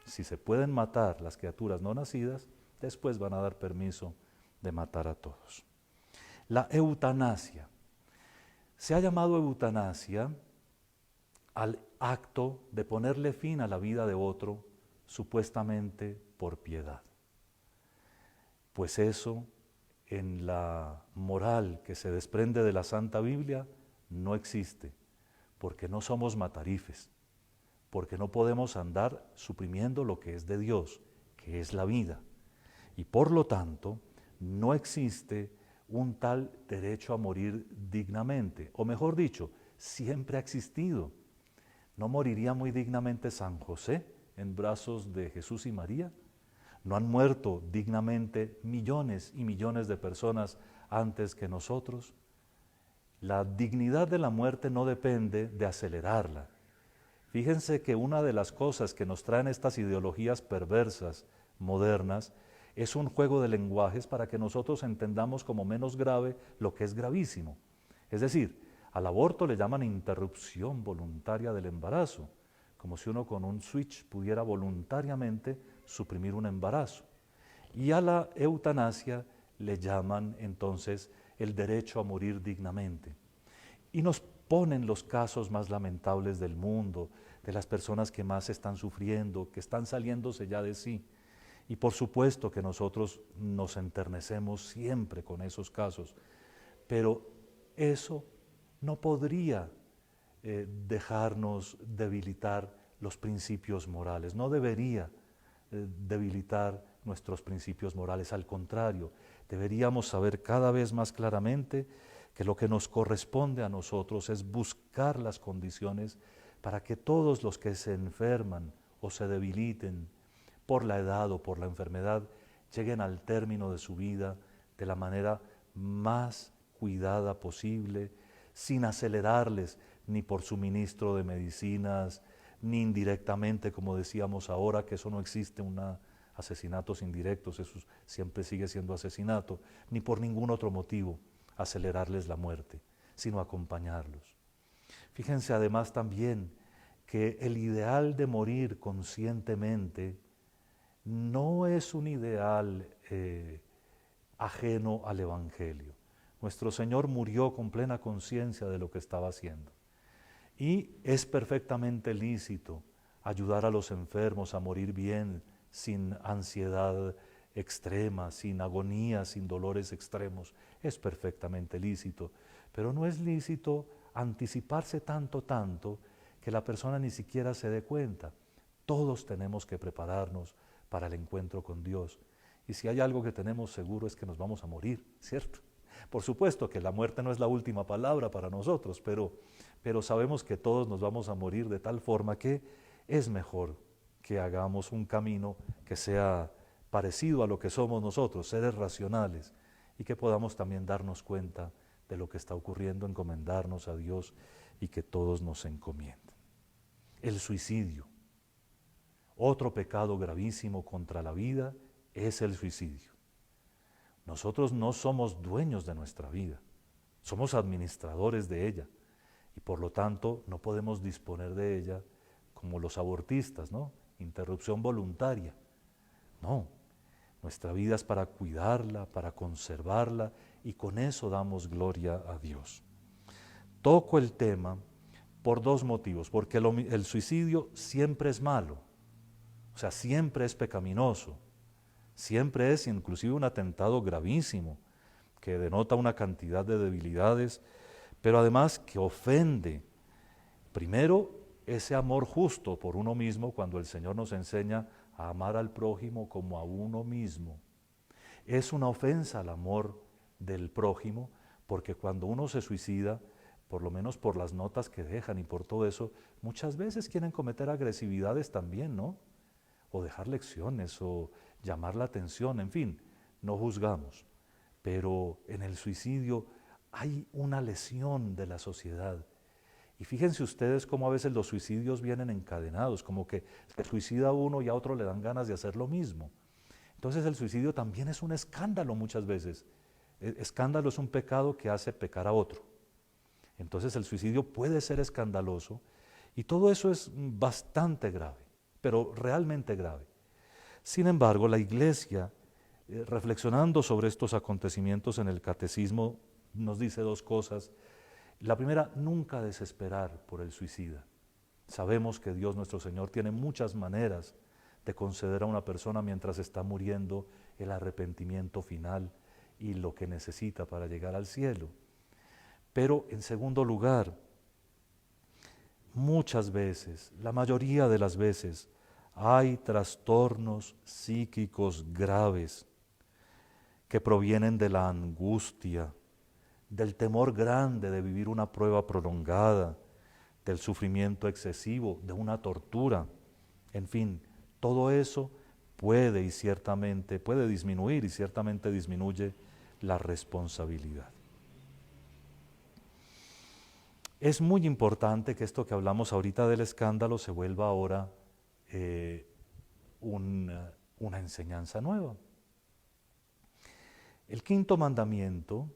Si se pueden matar las criaturas no nacidas, después van a dar permiso de matar a todos. La eutanasia. Se ha llamado eutanasia al acto de ponerle fin a la vida de otro, supuestamente por piedad. Pues eso, en la moral que se desprende de la Santa Biblia, no existe, porque no somos matarifes, porque no podemos andar suprimiendo lo que es de Dios, que es la vida. Y por lo tanto, no existe un tal derecho a morir dignamente, o mejor dicho, siempre ha existido. ¿No moriría muy dignamente San José en brazos de Jesús y María? ¿No han muerto dignamente millones y millones de personas antes que nosotros? La dignidad de la muerte no depende de acelerarla. Fíjense que una de las cosas que nos traen estas ideologías perversas, modernas, es un juego de lenguajes para que nosotros entendamos como menos grave lo que es gravísimo. Es decir, al aborto le llaman interrupción voluntaria del embarazo, como si uno con un switch pudiera voluntariamente suprimir un embarazo. Y a la eutanasia le llaman entonces el derecho a morir dignamente. Y nos ponen los casos más lamentables del mundo, de las personas que más están sufriendo, que están saliéndose ya de sí. Y por supuesto que nosotros nos enternecemos siempre con esos casos, pero eso no podría dejarnos debilitar los principios morales, no debería debilitar nuestros principios morales, al contrario, deberíamos saber cada vez más claramente que lo que nos corresponde a nosotros es buscar las condiciones para que todos los que se enferman o se debiliten por la edad o por la enfermedad lleguen al término de su vida de la manera más cuidada posible, sin acelerarles ni por suministro de medicinas, ni indirectamente, como decíamos ahora, que eso no existe, asesinatos indirectos, eso siempre sigue siendo asesinato, ni por ningún otro motivo acelerarles la muerte, sino acompañarlos. Fíjense además también que el ideal de morir conscientemente no es un ideal ajeno al Evangelio. Nuestro Señor murió con plena conciencia de lo que estaba haciendo. Y es perfectamente lícito ayudar a los enfermos a morir bien, sin ansiedad extrema, sin agonía, sin dolores extremos. Es perfectamente lícito. Pero no es lícito anticiparse tanto, que la persona ni siquiera se dé cuenta. Todos tenemos que prepararnos para el encuentro con Dios. Y si hay algo que tenemos seguro es que nos vamos a morir, ¿cierto? Por supuesto que la muerte no es la última palabra para nosotros, pero sabemos que todos nos vamos a morir de tal forma que es mejor que hagamos un camino que sea parecido a lo que somos nosotros, seres racionales, y que podamos también darnos cuenta de lo que está ocurriendo, encomendarnos a Dios y que todos nos encomienden. El suicidio. Otro pecado gravísimo contra la vida es el suicidio. Nosotros no somos dueños de nuestra vida, somos administradores de ella y por lo tanto no podemos disponer de ella como los abortistas, ¿no? Interrupción voluntaria. No, nuestra vida es para cuidarla, para conservarla y con eso damos gloria a Dios. Toco el tema por dos motivos, porque el suicidio siempre es malo, o sea, siempre es pecaminoso. Siempre es inclusive un atentado gravísimo que denota una cantidad de debilidades, pero además que ofende, primero, ese amor justo por uno mismo cuando el Señor nos enseña a amar al prójimo como a uno mismo. Es una ofensa al amor del prójimo porque cuando uno se suicida, por lo menos por las notas que dejan y por todo eso, muchas veces quieren cometer agresividades también, ¿no? O dejar lecciones o llamar la atención, en fin, no juzgamos. Pero en el suicidio hay una lesión de la sociedad. Y fíjense ustedes cómo a veces los suicidios vienen encadenados, como que se suicida uno y a otro le dan ganas de hacer lo mismo. Entonces el suicidio también es un escándalo muchas veces. Escándalo es un pecado que hace pecar a otro. Entonces el suicidio puede ser escandaloso y todo eso es bastante grave, pero realmente grave. Sin embargo, la Iglesia, reflexionando sobre estos acontecimientos en el Catecismo, nos dice dos cosas. La primera, nunca desesperar por el suicida. Sabemos que Dios nuestro Señor tiene muchas maneras de conceder a una persona mientras está muriendo el arrepentimiento final y lo que necesita para llegar al cielo. Pero en segundo lugar, muchas veces, la mayoría de las veces, hay trastornos psíquicos graves que provienen de la angustia, del temor grande de vivir una prueba prolongada, del sufrimiento excesivo, de una tortura. En fin, todo eso puede disminuir y ciertamente disminuye la responsabilidad. Es muy importante que esto que hablamos ahorita del escándalo se vuelva ahora una enseñanza nueva. El quinto mandamiento,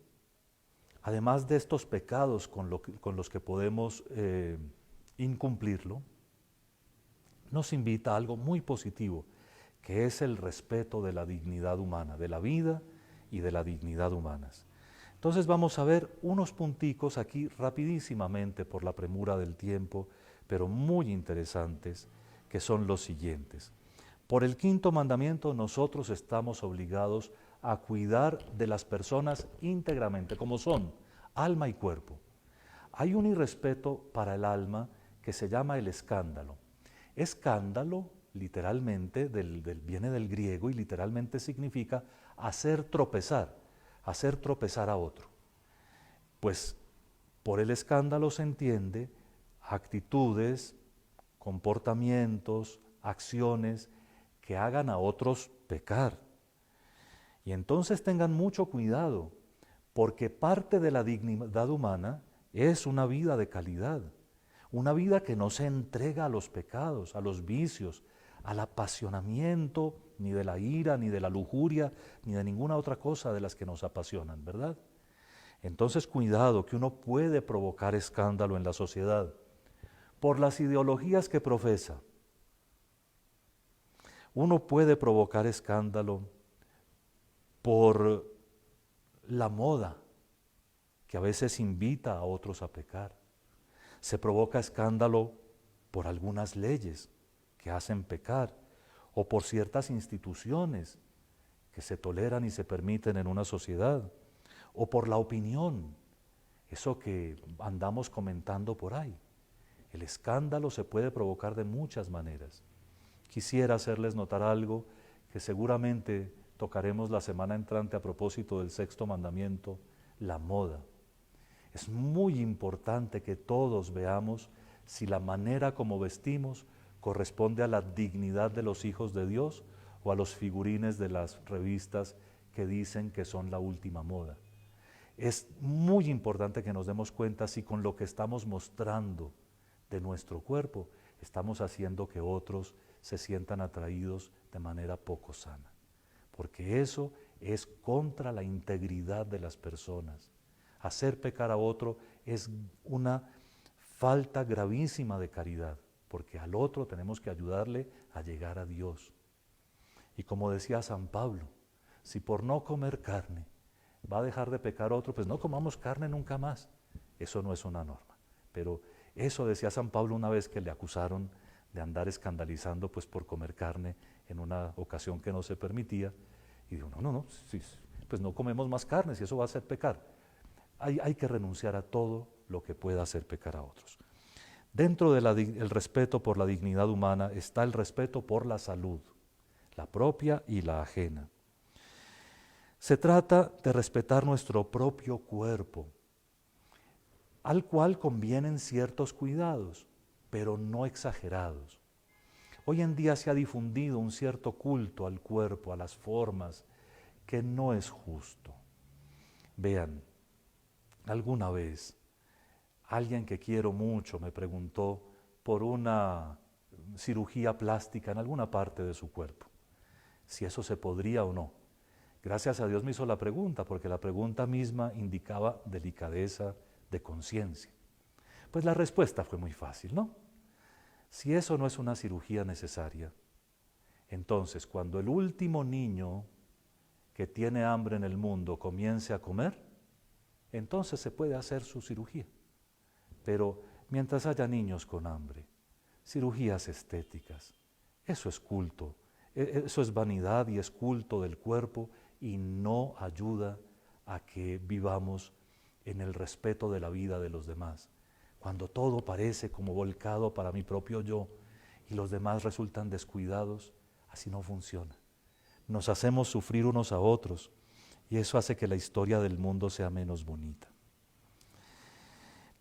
además de estos pecados con los que podemos incumplirlo, nos invita a algo muy positivo, que es el respeto de la dignidad humana, de la vida y de la dignidad humanas. Entonces vamos a ver unos punticos aquí rapidísimamente por la premura del tiempo, pero muy interesantes, que son los siguientes. Por el quinto mandamiento nosotros estamos obligados a cuidar de las personas íntegramente, como son, alma y cuerpo. Hay un irrespeto para el alma que se llama el escándalo. Escándalo, literalmente, viene del griego y literalmente significa hacer tropezar a otro. Pues por el escándalo se entiende actitudes, comportamientos, acciones que hagan a otros pecar. Y entonces tengan mucho cuidado, porque parte de la dignidad humana es una vida de calidad, Una vida que no se entrega a los pecados, a los vicios, al apasionamiento, ni de la ira, ni de la lujuria, ni de ninguna otra cosa de las que nos apasionan, ¿verdad? Entonces, cuidado, que uno puede provocar escándalo en la sociedad por las ideologías que profesa. Uno puede provocar escándalo por la moda, que a veces invita a otros a pecar. Se provoca escándalo por algunas leyes que hacen pecar, o por ciertas instituciones que se toleran y se permiten en una sociedad, o por la opinión, eso que andamos comentando por ahí. El escándalo se puede provocar de muchas maneras. Quisiera hacerles notar algo que seguramente tocaremos la semana entrante a propósito del sexto mandamiento, la moda. Es muy importante que todos veamos si la manera como vestimos corresponde a la dignidad de los hijos de Dios o a los figurines de las revistas que dicen que son la última moda. Es muy importante que nos demos cuenta si con lo que estamos mostrando de nuestro cuerpo estamos haciendo que otros se sientan atraídos de manera poco sana, porque eso es contra la integridad de las personas. Hacer pecar a otro es una falta gravísima de caridad, porque al otro tenemos que ayudarle a llegar a Dios. Y como decía San Pablo, si por no comer carne va a dejar de pecar otro, pues no comamos carne nunca más. Eso no es una norma. Pero eso decía San Pablo una vez que le acusaron de andar escandalizando pues por comer carne en una ocasión que no se permitía. Y dijo, no, sí, pues no comemos más carne, si eso va a hacer pecar. Hay que renunciar a todo lo que pueda hacer pecar a otros. Dentro del respeto por la dignidad humana está el respeto por la salud, la propia y la ajena. Se trata de respetar nuestro propio cuerpo, al cual convienen ciertos cuidados, pero no exagerados. Hoy en día se ha difundido un cierto culto al cuerpo, a las formas, que no es justo. Vean, alguna vez alguien que quiero mucho me preguntó por una cirugía plástica en alguna parte de su cuerpo, si eso se podría o no. Gracias a Dios me hizo la pregunta, porque la pregunta misma indicaba delicadeza de conciencia. Pues la respuesta fue muy fácil, ¿no? Si eso no es una cirugía necesaria, entonces cuando el último niño que tiene hambre en el mundo comience a comer, entonces se puede hacer su cirugía. Pero mientras haya niños con hambre, cirugías estéticas, eso es culto, eso es vanidad y es culto del cuerpo y no ayuda a que vivamos en el respeto de la vida de los demás. Cuando todo parece como volcado para mi propio yo y los demás resultan descuidados, así no funciona. Nos hacemos sufrir unos a otros y eso hace que la historia del mundo sea menos bonita.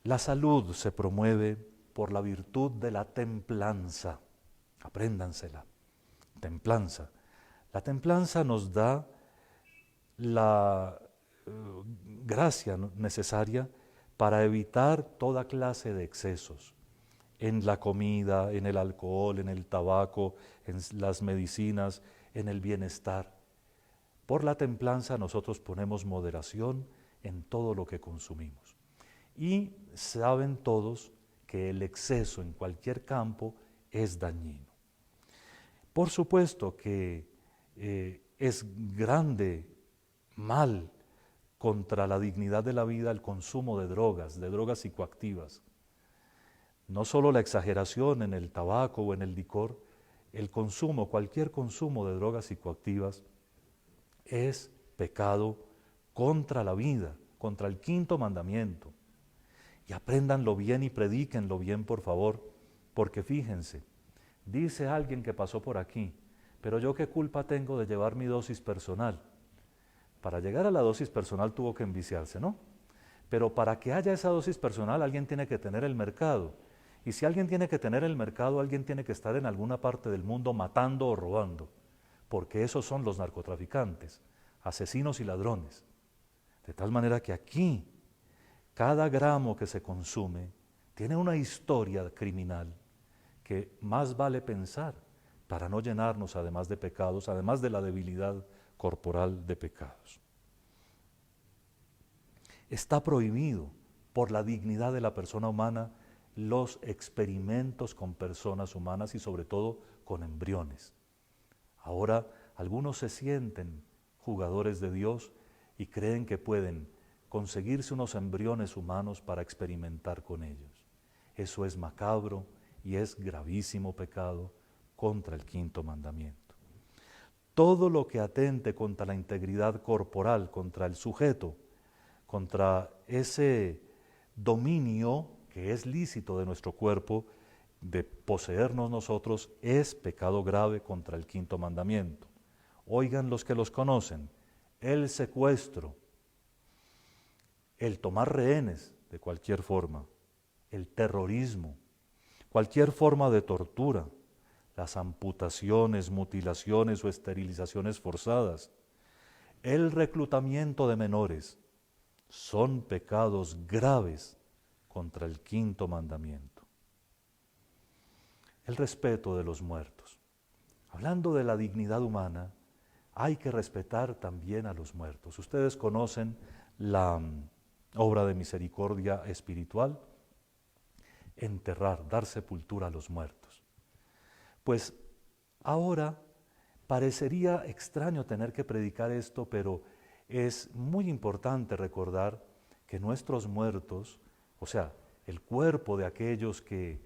La salud se promueve por la virtud de la templanza. Apréndansela. Templanza. La templanza nos da la gracia necesaria para evitar toda clase de excesos en la comida, en el alcohol, en el tabaco, en las medicinas, en el bienestar. Por la templanza nosotros ponemos moderación en todo lo que consumimos. Y saben todos que el exceso en cualquier campo es dañino. Por supuesto que es grande mal contra la dignidad de la vida el consumo de drogas psicoactivas. No solo la exageración en el tabaco o en el licor, el consumo, cualquier consumo de drogas psicoactivas es pecado contra la vida, contra el quinto mandamiento. Y apréndanlo bien y predíquenlo bien, por favor, porque fíjense, dice alguien que pasó por aquí, pero yo qué culpa tengo de llevar mi dosis personal. Para llegar a la dosis personal tuvo que enviciarse, ¿no? Pero para que haya esa dosis personal alguien tiene que tener el mercado. Y si alguien tiene que tener el mercado, alguien tiene que estar en alguna parte del mundo matando o robando, porque esos son los narcotraficantes, asesinos y ladrones. De tal manera que aquí, cada gramo que se consume tiene una historia criminal que más vale pensar para no llenarnos además de pecados, además de la debilidad corporal de pecados. Está prohibido por la dignidad de la persona humana los experimentos con personas humanas y sobre todo con embriones. Ahora algunos se sienten jugadores de Dios y creen que pueden conseguirse unos embriones humanos para experimentar con ellos. Eso es macabro y es gravísimo pecado contra el quinto mandamiento. Todo lo que atente contra la integridad corporal, contra el sujeto, contra ese dominio que es lícito de nuestro cuerpo, de poseernos nosotros, es pecado grave contra el quinto mandamiento. Oigan los que los conocen, el secuestro, el tomar rehenes de cualquier forma, el terrorismo, cualquier forma de tortura, las amputaciones, mutilaciones o esterilizaciones forzadas, el reclutamiento de menores, son pecados graves contra el quinto mandamiento. El respeto de los muertos. Hablando de la dignidad humana, hay que respetar también a los muertos. Ustedes conocen la obra de misericordia espiritual, enterrar, dar sepultura a los muertos. Pues ahora parecería extraño tener que predicar esto, pero es muy importante recordar que nuestros muertos, o sea, el cuerpo de aquellos que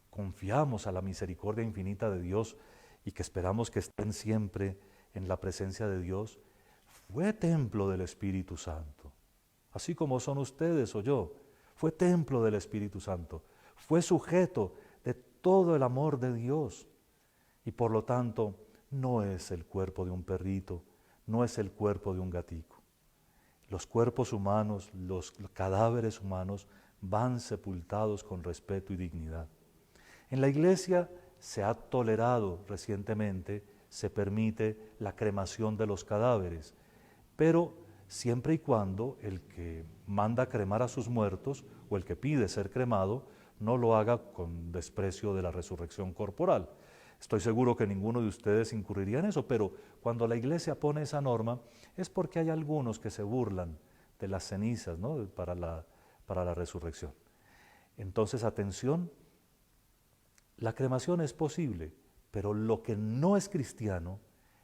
confiamos a la misericordia infinita de Dios y que esperamos que estén siempre en la presencia de Dios, fue templo del Espíritu Santo. Así como son ustedes o yo, fue templo del Espíritu Santo, fue sujeto de todo el amor de Dios y por lo tanto no es el cuerpo de un perrito, no es el cuerpo de un gatico. Los cuerpos humanos, los cadáveres humanos van sepultados con respeto y dignidad. En la Iglesia se ha tolerado recientemente, se permite la cremación de los cadáveres, pero siempre y cuando el que manda cremar a sus muertos o el que pide ser cremado no lo haga con desprecio de la resurrección corporal. Estoy seguro que ninguno de ustedes incurriría en eso, pero cuando la Iglesia pone esa norma es porque hay algunos que se burlan de las cenizas, ¿no?, para la resurrección. Entonces, atención, la cremación es posible, pero lo que no es cristiano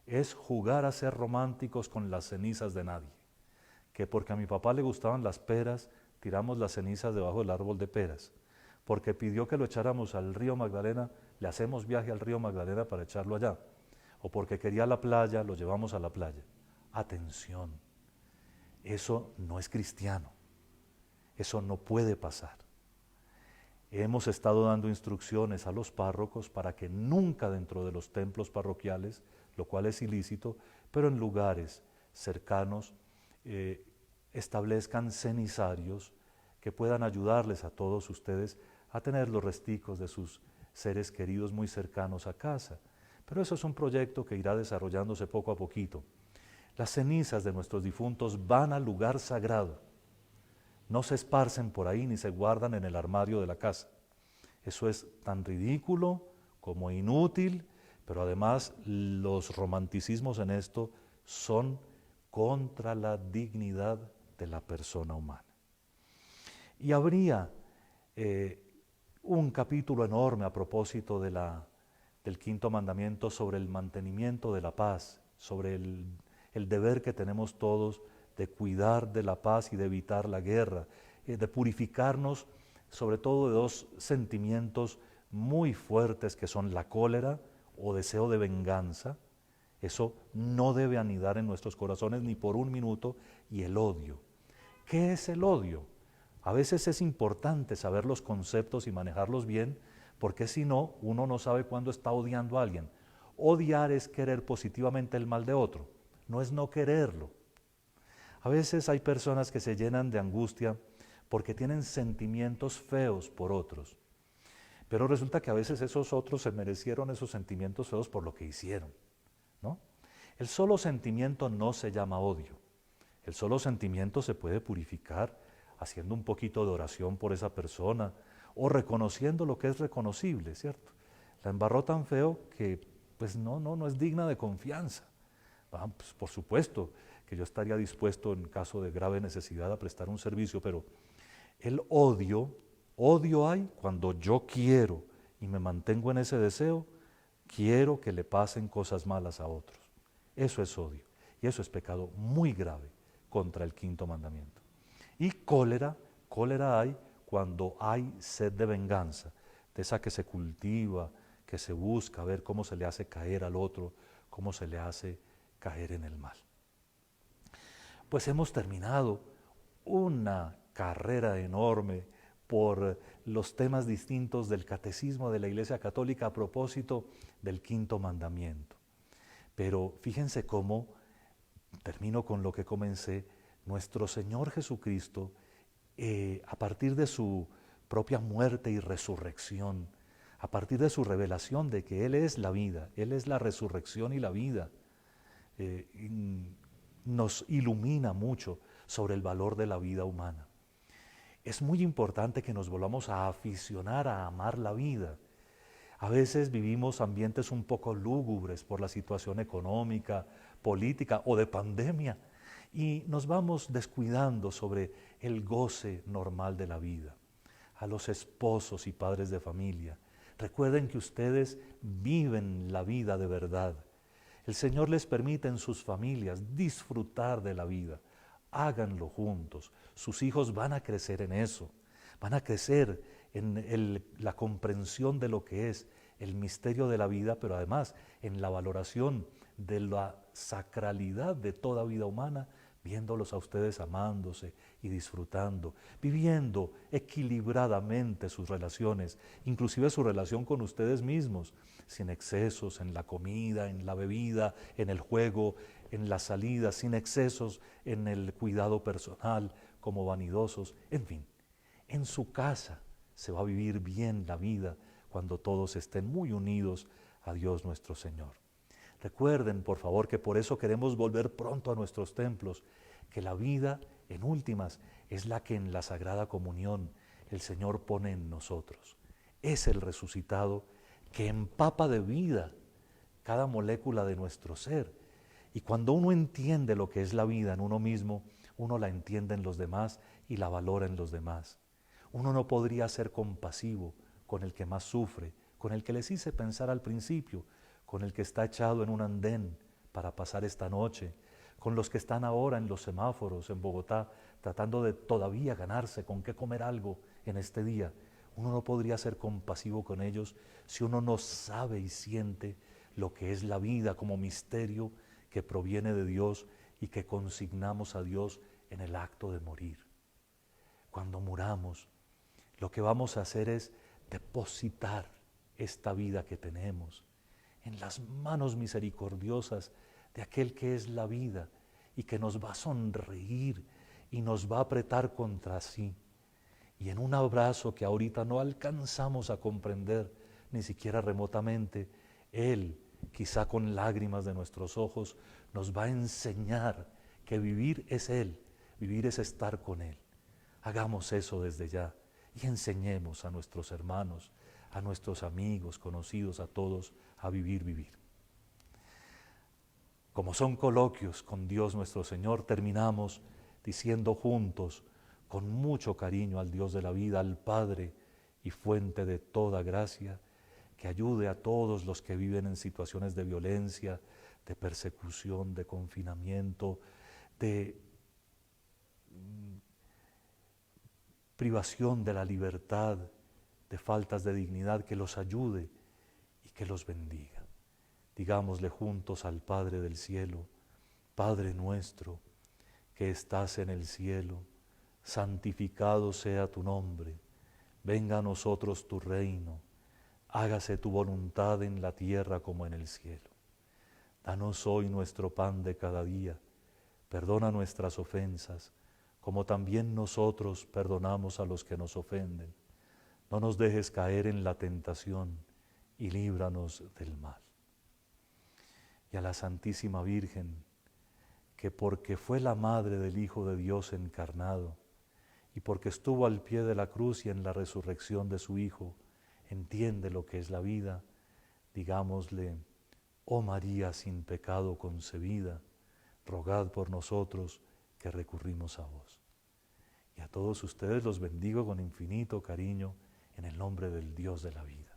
es jugar a ser románticos con las cenizas de nadie. Que porque a mi papá le gustaban las peras, tiramos las cenizas debajo del árbol de peras. Porque pidió que lo echáramos al río Magdalena, le hacemos viaje al río Magdalena para echarlo allá. O porque quería la playa, lo llevamos a la playa. Atención, eso no es cristiano. Eso no puede pasar. Hemos estado dando instrucciones a los párrocos para que nunca dentro de los templos parroquiales, lo cual es ilícito, pero en lugares cercanos, establezcan cenizarios que puedan ayudarles a todos ustedes a tener los resticos de sus seres queridos muy cercanos a casa. Pero eso es un proyecto que irá desarrollándose poco a poquito. Las cenizas de nuestros difuntos van al lugar sagrado. No se esparcen por ahí ni se guardan en el armario de la casa. Eso es tan ridículo como inútil, pero además los romanticismos en esto son contra la dignidad de la persona humana. Y habría un capítulo enorme a propósito del quinto mandamiento sobre el mantenimiento de la paz, sobre el deber que tenemos todos de cuidar de la paz y de evitar la guerra, de purificarnos sobre todo de dos sentimientos muy fuertes que son la cólera o deseo de venganza. Eso no debe anidar en nuestros corazones ni por un minuto, y el odio. ¿Qué es el odio? A veces es importante saber los conceptos y manejarlos bien, porque si no, uno no sabe cuándo está odiando a alguien. Odiar es querer positivamente el mal de otro, no es no quererlo. A veces hay personas que se llenan de angustia porque tienen sentimientos feos por otros, pero resulta que a veces esos otros se merecieron esos sentimientos feos por lo que hicieron, ¿no? El solo sentimiento no se llama odio. El solo sentimiento se puede purificar haciendo un poquito de oración por esa persona o reconociendo lo que es reconocible, ¿cierto? La embarró tan feo que pues no es digna de confianza. Pues, por supuesto que yo estaría dispuesto en caso de grave necesidad a prestar un servicio, pero el odio hay cuando yo quiero y me mantengo en ese deseo, quiero que le pasen cosas malas a otros. Eso es odio y eso es pecado muy grave contra el quinto mandamiento. Y cólera hay cuando hay sed de venganza, de esa que se cultiva, que se busca ver cómo se le hace caer al otro, cómo se le hace caer en el mal. Pues hemos terminado una carrera enorme por los temas distintos del catecismo de la Iglesia Católica a propósito del quinto mandamiento. Pero fíjense cómo, termino con lo que comencé, nuestro Señor Jesucristo, a partir de su propia muerte y resurrección, a partir de su revelación de que Él es la vida, Él es la resurrección y la vida, nos ilumina mucho sobre el valor de la vida humana. Es muy importante que nos volvamos a aficionar a amar la vida. A veces vivimos ambientes un poco lúgubres por la situación económica, política o de pandemia y nos vamos descuidando sobre el goce normal de la vida. A los esposos y padres de familia, recuerden que ustedes viven la vida de verdad. El Señor les permite en sus familias disfrutar de la vida. Háganlo juntos. Sus hijos van a crecer en eso. Van a crecer en la comprensión de lo que es el misterio de la vida, pero además en la valoración de la sacralidad de toda vida humana, viéndolos a ustedes amándose y disfrutando, viviendo equilibradamente sus relaciones, inclusive su relación con ustedes mismos, sin excesos en la comida, en la bebida, en el juego, en las salidas, sin excesos en el cuidado personal, como vanidosos, en fin. En su casa se va a vivir bien la vida cuando todos estén muy unidos a Dios nuestro Señor. Recuerden, por favor, que por eso queremos volver pronto a nuestros templos, que la vida, en últimas, es la que en la Sagrada Comunión el Señor pone en nosotros. Es el resucitado que empapa de vida cada molécula de nuestro ser. Y cuando uno entiende lo que es la vida en uno mismo, uno la entiende en los demás y la valora en los demás. Uno no podría ser compasivo con el que más sufre, con el que les hice pensar al principio, con el que está echado en un andén para pasar esta noche, con los que están ahora en los semáforos en Bogotá tratando de todavía ganarse con qué comer algo en este día. Uno no podría ser compasivo con ellos si uno no sabe y siente lo que es la vida como misterio que proviene de Dios y que consignamos a Dios en el acto de morir. Cuando muramos, lo que vamos a hacer es depositar esta vida que tenemos en las manos misericordiosas de aquel que es la vida y que nos va a sonreír y nos va a apretar contra sí. Y en un abrazo que ahorita no alcanzamos a comprender ni siquiera remotamente, Él, quizá con lágrimas de nuestros ojos, nos va a enseñar que vivir es Él, vivir es estar con Él. Hagamos eso desde ya y enseñemos a nuestros hermanos, a nuestros amigos, conocidos, a todos, a vivir. Como son coloquios con Dios nuestro Señor, terminamos diciendo juntos, con mucho cariño al Dios de la vida, al Padre y fuente de toda gracia, que ayude a todos los que viven en situaciones de violencia, de persecución, de confinamiento, de privación de la libertad, de faltas de dignidad, que los ayude y que los bendiga. Digámosle juntos al Padre del cielo: Padre nuestro, que estás en el cielo, santificado sea tu nombre, venga a nosotros tu reino, hágase tu voluntad en la tierra como en el cielo. Danos hoy nuestro pan de cada día, perdona nuestras ofensas, como también nosotros perdonamos a los que nos ofenden. No nos dejes caer en la tentación y líbranos del mal. Y a la Santísima Virgen, que porque fue la madre del Hijo de Dios encarnado, y porque estuvo al pie de la cruz y en la resurrección de su Hijo, entiende lo que es la vida, digámosle: oh María sin pecado concebida, rogad por nosotros que recurrimos a vos. Y a todos ustedes los bendigo con infinito cariño en el nombre del Dios de la vida,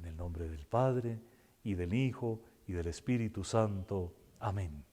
en el nombre del Padre, y del Hijo, y del Espíritu Santo. Amén.